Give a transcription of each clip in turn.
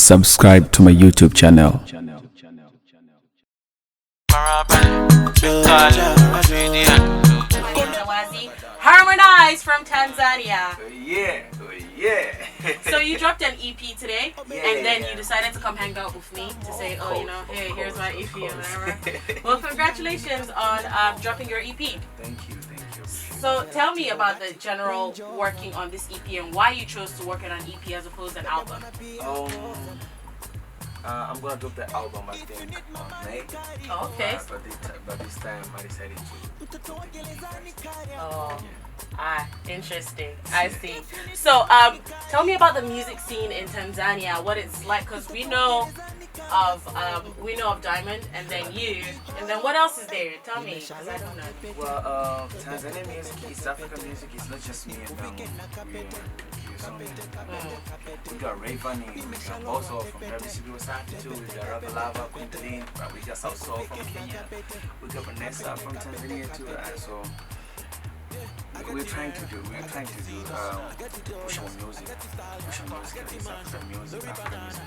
subscribe to my YouTube channel. Harmonize from Tanzania. Yeah. So you dropped an EP today, and then Yeah. you decided to come hang out with me to say, hey, here's my EP and whatever. Well, congratulations on dropping your EP. Thank you. So tell me about the general working on this EP and why you chose to work on an EP as opposed to an album. I'm gonna drop the album, I think, on May. Oh, okay. But this time I decided to drop the EP. Interesting. I see. So, tell me about the music scene in Tanzania. What it's like, because we know of Diamond, and then you, and then what else is there? Tell me, because I don't know. Well, Tanzanian music, East African music, is not just me and them. We got Rayvani, we got Bozo from every city was happy too. We got Rubber Lava, Quintalin, we got South Soul from Kenya. We got Vanessa from Tanzania too. So we're trying to do push our music, East African music, African music.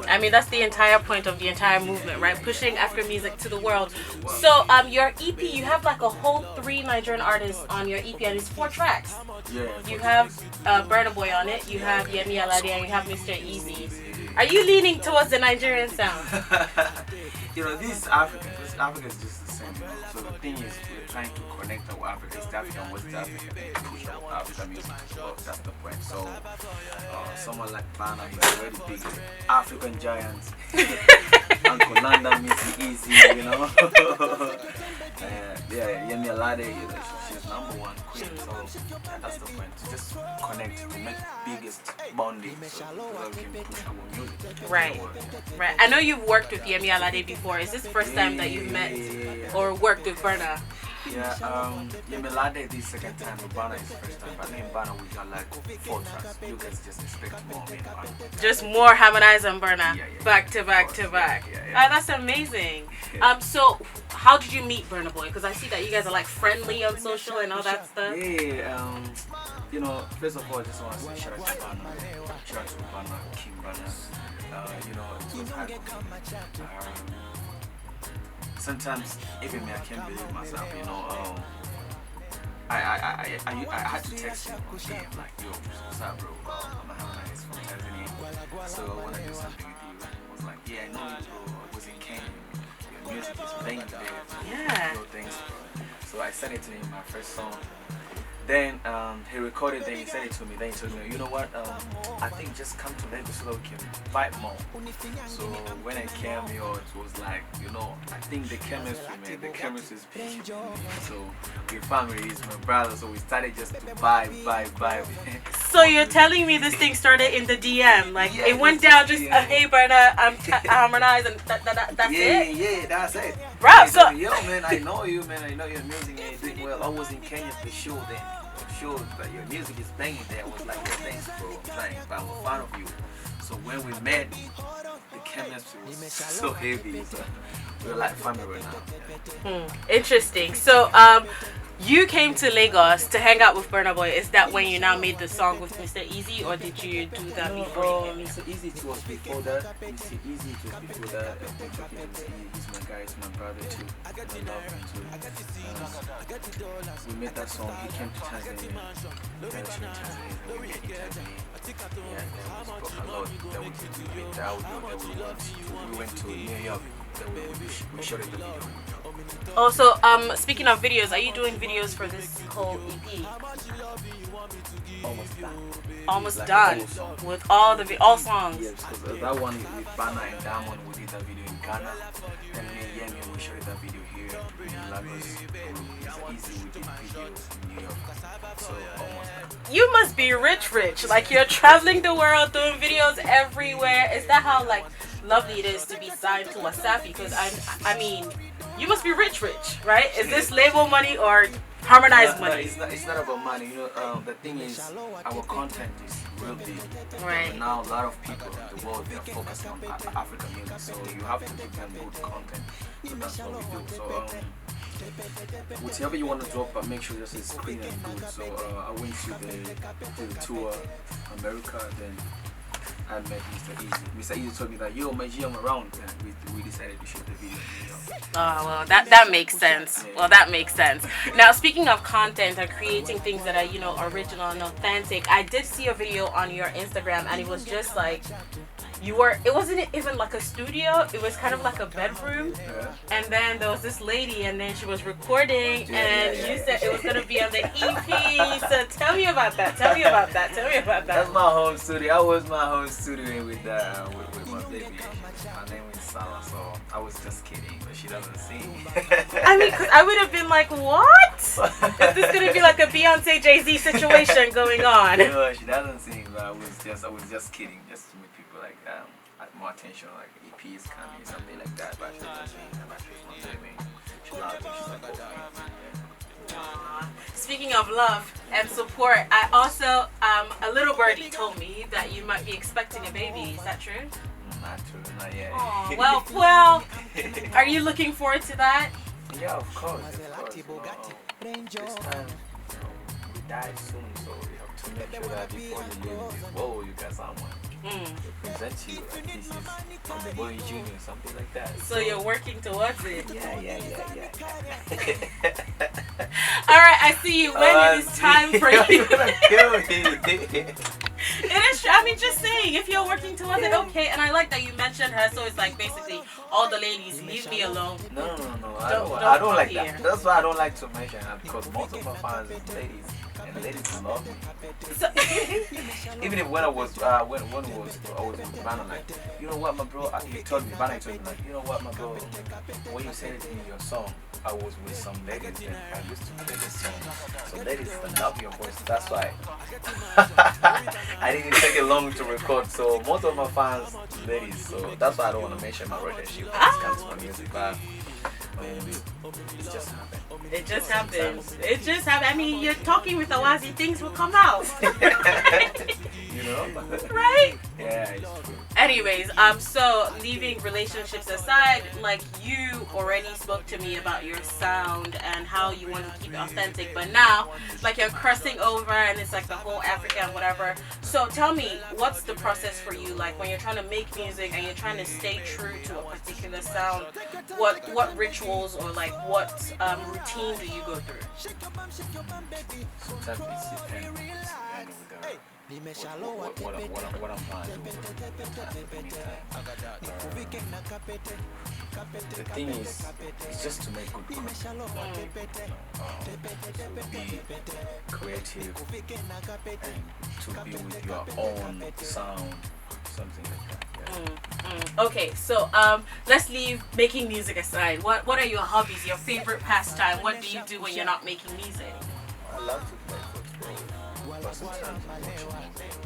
I mean, that's the entire point of the entire movement, right? Pushing African music to the world. So, your EP, you have like a whole 3 Nigerian artists on your EP, and it's 4 tracks. Yeah. You have Burna Boy on it, you have Yemi Alade, and you have Mr. Easy. Are you leaning towards the Nigerian sound? This Africa is just the same. So the thing is, we're trying to connect our Africa, East Africa, and West Africa, and push our African music as well. That's the point. So someone like Bana, he's a very big African giant. Uncle Landa, Missy Easy, Yemi Alade, she's number 1 queen. So that's the point. To just connect, to make biggest bonding, so we can push our music. Right. I know you've worked with Yemi Alade before. Is this the first time that you've met or worked with Burna? Yeah, Yemi Alade this second time, but Burna is the first time. But in Burna we got like 4 tracks. You guys just expect more. Just more Harmonize and Burna, back to back. Yeah. That's amazing. So how did you meet Burna Boy? Because I see that you guys are like friendly on social and all that stuff. First of all, I just want to say shout out to Burna, King Burna. It was hard for me. Sometimes even me, I can't believe myself. I had to text him on DM like, yo, what's up, bro? I'm a Harmonize from Tanzania, so I want to do something with you. I was like, yeah, I know you, bro. I was in Kenya. Your music is playing there. Things, bro. So I sent it to him, my first song. Then he recorded it, he sent it to me. Then he told me, you know what, I think just come to Lagos so that we can vibe more. So when I came here, it was like, I think the chemistry is big. So we're families, my brother, so we started just to vibe. So you're telling me this thing started in the DM, like it went down just, hey Burna, I'm Harmonize, and that's it? Yeah, that's it. Bro, so yo man, I know you, man, I know your music and you're doing well. I was in Kenya for sure then. For sure that your music is playing there. I was like, yeah, thanks bro, I'm a fan of you. So when we met, the chemistry was so heavy. So we're like family right now. Interesting. So you came to Lagos to hang out with Burna Boy. Is that when you now made the song with Mr. Easy, or did you do that before? Mr. Easy was before that. Mr. Easy was before that. He's my guy, he's my brother too. I love him too. We made that song. He came to Tanzania. We met in Tanzania. We spoke a lot. Then we made the audio. We went to New York. Then we shot the video. Also, speaking of videos, are you doing videos for this whole EP? Almost done with all songs. Yes, because that one with Bana and Diamond, we did that video in Ghana. Then me and Yemi, we shot that video here in Lagos. It's easy, we did videos in New York. So almost done. You must be rich. Like you're traveling the world, doing videos everywhere. Is that how lovely it is to be signed to Wasafi? Because I mean, you must be rich, right? Is this label money or Harmonize money? No, it's not about money. The thing is, our content is real big. Right. Now a lot of people in the world, they are focusing on African music, so you have to give them good content. So that's what we do. So whatever you want to drop, but make sure this is clean and good. So I went to the tour America, then I met Mr. Easy. Mr. Easy told me that, yo, my G, I'm around. And we decided to shoot the video. Oh, well, that makes sense. Well, that makes sense. Now, speaking of content and creating things that are, original and authentic, I did see a video on your Instagram, and it was just like, it wasn't even like a studio, it was kind of like a bedroom. And then there was this lady, and then she was recording, and you said it was going to be on the EP. So tell me about that. That's my home studio. I was my home studio with my baby. My name is Sarah, so I was just kidding, but she doesn't sing. I mean, because I would have been like, what? Is this going to be like a Beyonce Jay-Z situation going on? No, she doesn't sing, but I was just kidding, just to make people like more attention, like EP is coming, something like that. But she doesn't sing, and my baby, she loves me, she's like, Speaking of love and support, I also, a little birdie told me that you might be expecting a baby. Is that true? Not true, not yet. Oh, well, are you looking forward to that? Yeah, of course. This time, we die soon, so we have to make sure that before you leave this world, you got someone to present you like this is from the boy junior, something like that. So you're working towards it? Yeah. Alright, I see you. When it is time for you. You're gonna kill me. It is true. I mean, just saying, if you're working towards it, okay. And I like that you mentioned her, so it's like basically all the ladies, leave me alone. No. I don't like that. That's why I don't like to mention her, because most of my fans are ladies, and ladies love me. So, even if when I was when I was with Vanna, like, you know what, my bro, he told me, Vanna told me, like, you know what, my bro, when you said it in your song, I was with some ladies and I used to play this song. So ladies love your voice. That's why I didn't take it long to record. So most of my fans ladies. So that's why I don't want to mention my relationship when it comes to my music. But it just happened. It just happened. I mean, you're talking with Awazi, things will come out. You know? Right? Yeah, it's true. Anyways, so leaving relationships aside, like, you already spoke to me about your sound and how you want to keep it authentic, but now, like, you're crossing over and it's like the whole Africa and whatever. So tell me, what's the process for you? Like, when you're trying to make music and you're trying to stay true to a particular sound, what rituals or like what routine do you go through? Sometimes it's depending what I'm planning. The thing is, it's just to make good content. To be creative and to be with your own sound, something like that. Yeah. Okay, so let's leave making music aside. What are your hobbies, your favorite pastime? What do you do when you're not making music? I love to play football, but sometimes I watch movies.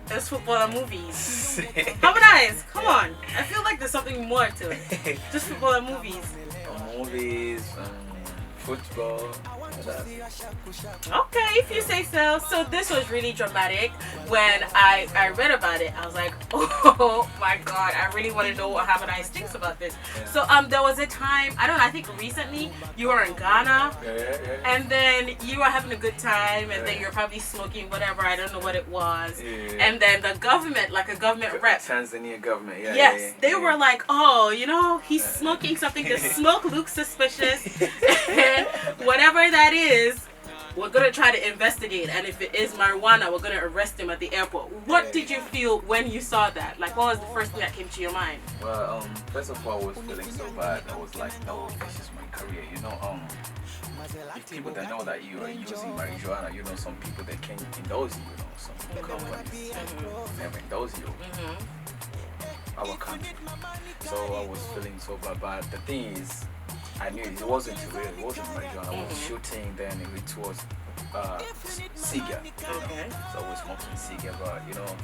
There's football and movies. Harmonize, come on. I feel like there's something more to it. Just football and movies. Movies, football. Okay, if you say so. So this was really dramatic. When I read about it, I was like, oh my god, I really want to know what Harmonize thinks about this. Yeah. So there was a time, I don't know, I think recently you were in Ghana, and then you were having a good time, and then you were probably smoking whatever, I don't know what it was, and then the government, like a government rep, Tanzania government, they were like, oh, you know, he's smoking something, the smoke looks suspicious, and whatever that is, we're going to try to investigate, and if it is marijuana, we're going to arrest him at the airport. What did you feel when you saw that? Like, what was the first thing that came to your mind? Well, first of all, I was feeling so bad. I was like, no, this is my career, you know. If people that know that you are using marijuana, you know, some people that can endorse you, you know, some companies never endorse you. Our country. So I was feeling so bad, but the thing is, I knew it wasn't real, it wasn't marijuana. I was shooting, then it was cigar. Okay. So I was smoking cigar, but you know,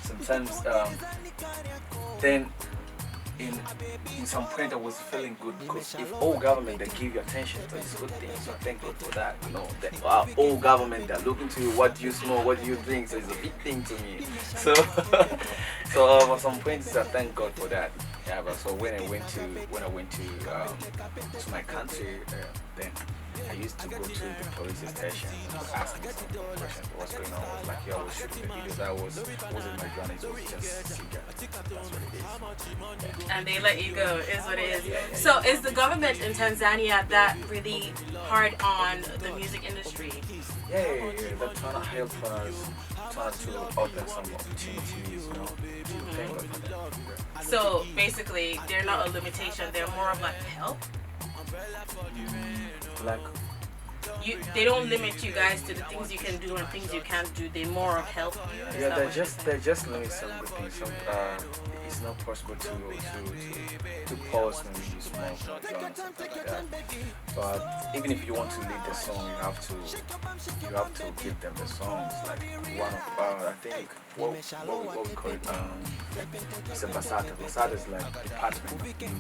sometimes then in some point I was feeling good, because if all government they give you attention to this good thing, so thank God for that. You know, that all government they're looking to you, what do you smoke, what do you drink, so it's a big thing to me. So at some points I thank God for that. Yeah, but so when I went to my country, then I used to go to the police station to ask me some questions. What's going on? I was like, yo, I was shooting the videos. That wasn't my journey. It was just cigar. That's what it is. And they let you go, is what it is. So is the government in Tanzania that really hard on the music industry? Yeah. They're trying to help us, trying to open some opportunities, you know. Thank God for that. So basically, they're not a limitation. They're more of like help. Like, They don't limit you guys to the things you can do and things you can't do. They more of help you. Is yeah, that they're just limiting some good things. It's not possible to pause when you use small guns and something like that. But even if you want to lead the song, you have to give them the songs. Like one of I think what we call it it's a basata. Basata is like department of music.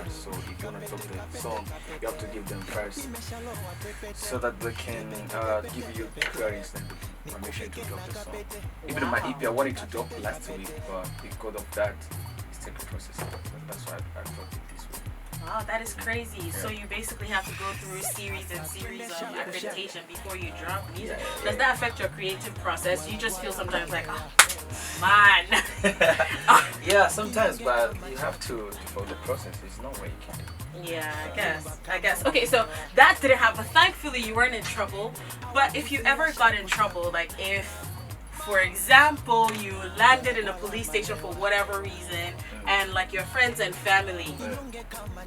So if you want to drop the song, you have to give them first, so that they can give you clearance and permission to drop the song. Even my EP, I wanted to drop last week, but because of that, it's taking a process. That's why I dropped it this week. Wow, that is crazy. Yeah. So you basically have to go through series and series of accreditation before you drop music. Does that affect your creative process? You just feel sometimes like, oh, man. Yeah, sometimes, but you have to follow the process. There's no way you can do it. Yeah, I guess. Okay, so that didn't happen. Thankfully, you weren't in trouble. But if you ever got in trouble, like if, for example, you landed in a police station for whatever reason, and like your friends and family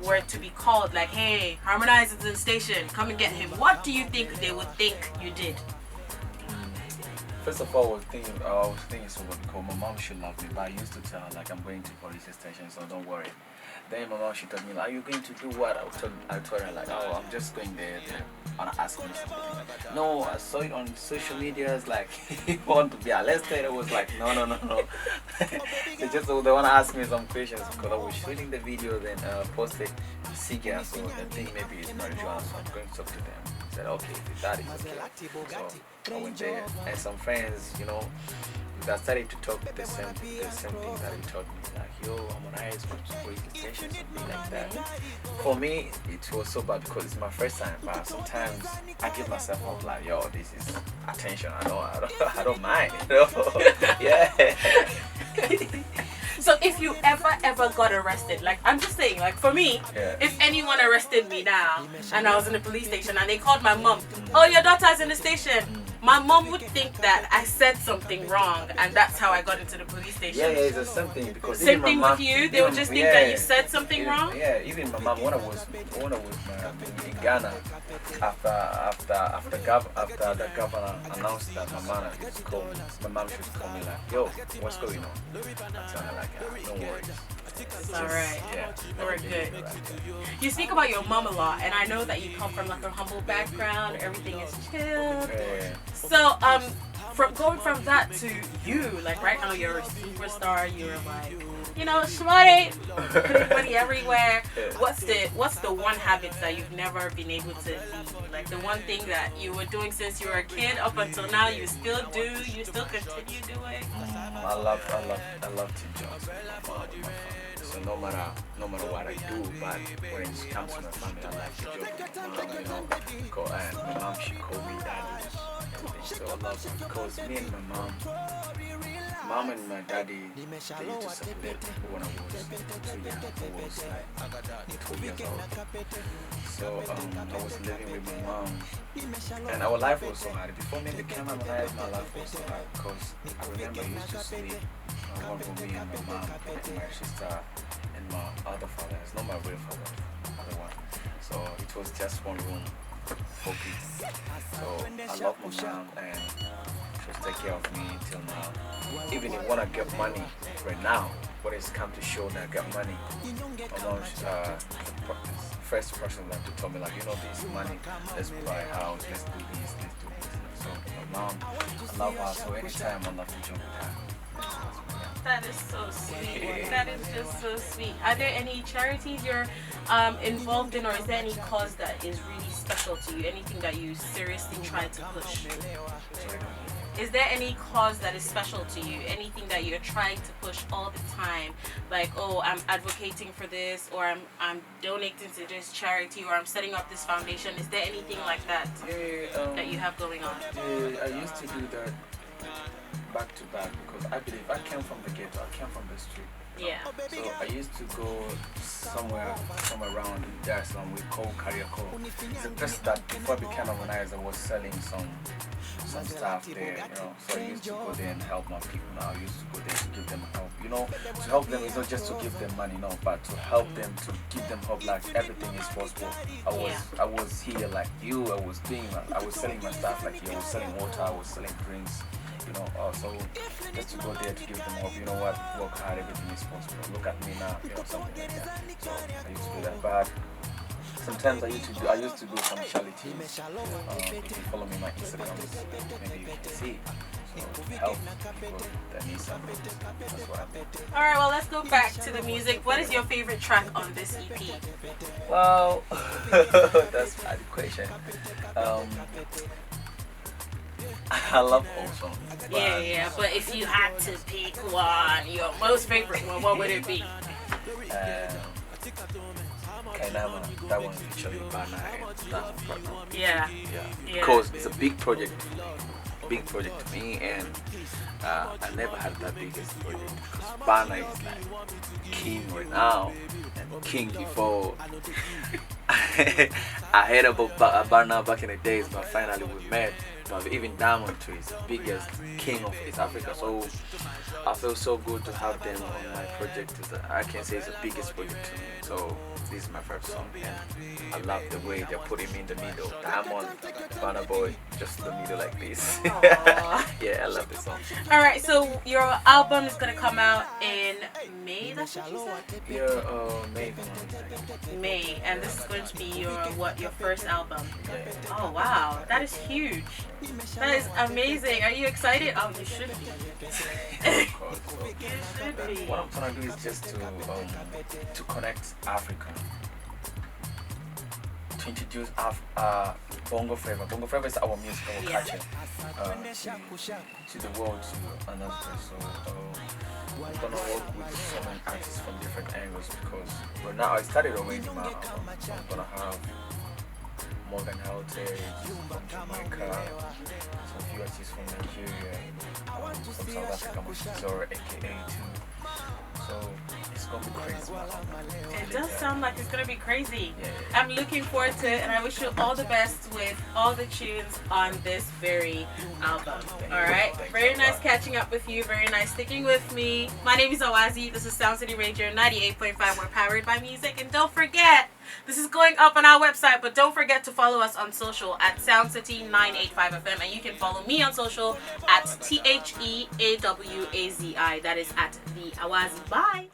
were to be called, like, hey, Harmonize is in the station, come and get him. What do you think they would think you did? First of all, I was thinking someone because my mom should love me, but I used to tell her like I'm going to police station, so don't worry. Then my mom she told me like, are you going to do what? I told her like, oh, I'm just going there. And I asked me something. No, I saw it on social media. It's like you want to be arrested. I was like, no. They want to ask me some questions because I was shooting the video, then posted cigar, so they think maybe it's marijuana. So I'm going to talk to them. I said, okay, if that is okay. So I went there, and some friends, you know, that started to talk the same thing that he taught me, like, yo, Harmonize from police station, something like that. For me, it was so bad because it's my first time, but sometimes I give myself up like, yo, this is attention. I don't mind, you know? Yeah. So if you ever got arrested, like I'm just saying, like for me, if anyone arrested me now and I was in the police station and they called my mom, oh, your daughter's in the station, my mom would think that I said something wrong and that's how I got into the police station. Yeah, it's the same thing because same thing with you. They would just think that you said something wrong. Yeah, even my mom when I was in Ghana, after the governor announced that my mom should call me like, yo, what's going on? I tell her like, don't worry. It's alright. Yeah, we're good. You speak about your mom a lot, and I know that you come from like a humble background. Everything is chill. So, going from that to you, like right now you're a superstar. You're like, you know, shmoney, putting money everywhere. What's the one habit that you've never been able to leave? Like the one thing that you were doing since you were a kid up until now, you still do, you still continue doing? I love to joke. So no matter what I do, but when it comes to my family, I like to joke with my mom, you know. My mom, she called me daddy. So I love her because me and my mom and my daddy, they used to separate when I was 2 young. I was like 2 years old. So I was living with my mom, and our life was so hard. Before me became Harmonize, my life was so hard because I remember I used to sleep one room, me and my mom and my sister and my other father. It's not my real father, other one. So it was just one room. Okay. So I love my mom and she was taking care of me till now. Even if when I get money right now, when it's come to show that I get money, my mom's the first person that to tell me like, you know, this money, let's buy a house, let's do this. So my mom, I love her, so anytime I love to jump with her. That is so sweet. That is just so sweet. Are there any charities you're involved in, or is there any cause that is really special to you? Anything that you seriously try to push? is there any cause that is special to you? Anything that you're trying to push all the time? Like, oh, I'm advocating for this, or I'm donating to this charity, or I'm setting up this foundation. Is there anything like that that you have going on? Yeah, I used to do that back to back because I believe I came from the ghetto, I came from the street. Yeah. So I used to go somewhere around Dar es Salaam we call Kariako. It's a place that before I became Harmonize I was selling some stuff there, you know. So I used to go there and help my people now. I used to go there to give them help. You know, to help them is not just to give them money, no, but to help them, to give them hope like everything is possible. I was here like you, I was selling my stuff like you, I was selling water, I was selling drinks. You know, so just to go there to give them hope, you know what, work hard, everything is possible. Look at me now, you know, something like that. So I used to do that, but sometimes I used to do some charities. If you follow me on my Instagram, maybe you can see. So help people that need something. That's what I mean. Alright, well, let's go back to the music. What is your favorite track on this EP? Wow, that's a bad question. I love all songs. Yeah, but if you had to pick one, your most favorite one, what would it be? Kainama, that one featuring Bana and Diamond Partner. Yeah. Because it's a big project to me, and I never had that biggest project because Bana is like king right now and king before. I heard about Bana back in the days, but finally we met. But even Diamond too is the biggest king of East Africa, so I feel so good to have them on my project. I can say it's the biggest project to me. So this is my first song, and I love the way they're putting me in the middle. Diamond, Burna Boy, just in the middle like this. Yeah, I love this song. All right, so your album is gonna come out in May. That's what you said. Yeah, May. May, and this is going to be your first album. Yeah. Oh wow, that is huge. That is amazing. Are you excited? Oh, you should be. Of course. So, You should be. what I'm trying to do is just to connect Africa, to introduce Bongo Flava. Bongo Flava is our music, our culture, to the world, to another place. So I'm gonna work with so many artists from different angles because right now I started already my album. So I'm gonna have Morgan Heritage from Jamaica, some few artists from Nigeria, from South Africa, Zora aka too. So it's gonna be crazy. It does sound like it's gonna be crazy. Yeah. I'm looking forward to it, and I wish you all the best with all the tunes on this very album. All right, very nice catching up with you. Very nice sticking with me. My name is Awazi. This is Sound City Radio 98.5. We're powered by music, and don't forget, this is going up on our website, but don't forget to follow us on social at Sound City 985 FM, and you can follow me on social at TheAwazi. That is at the Awazi. Bye.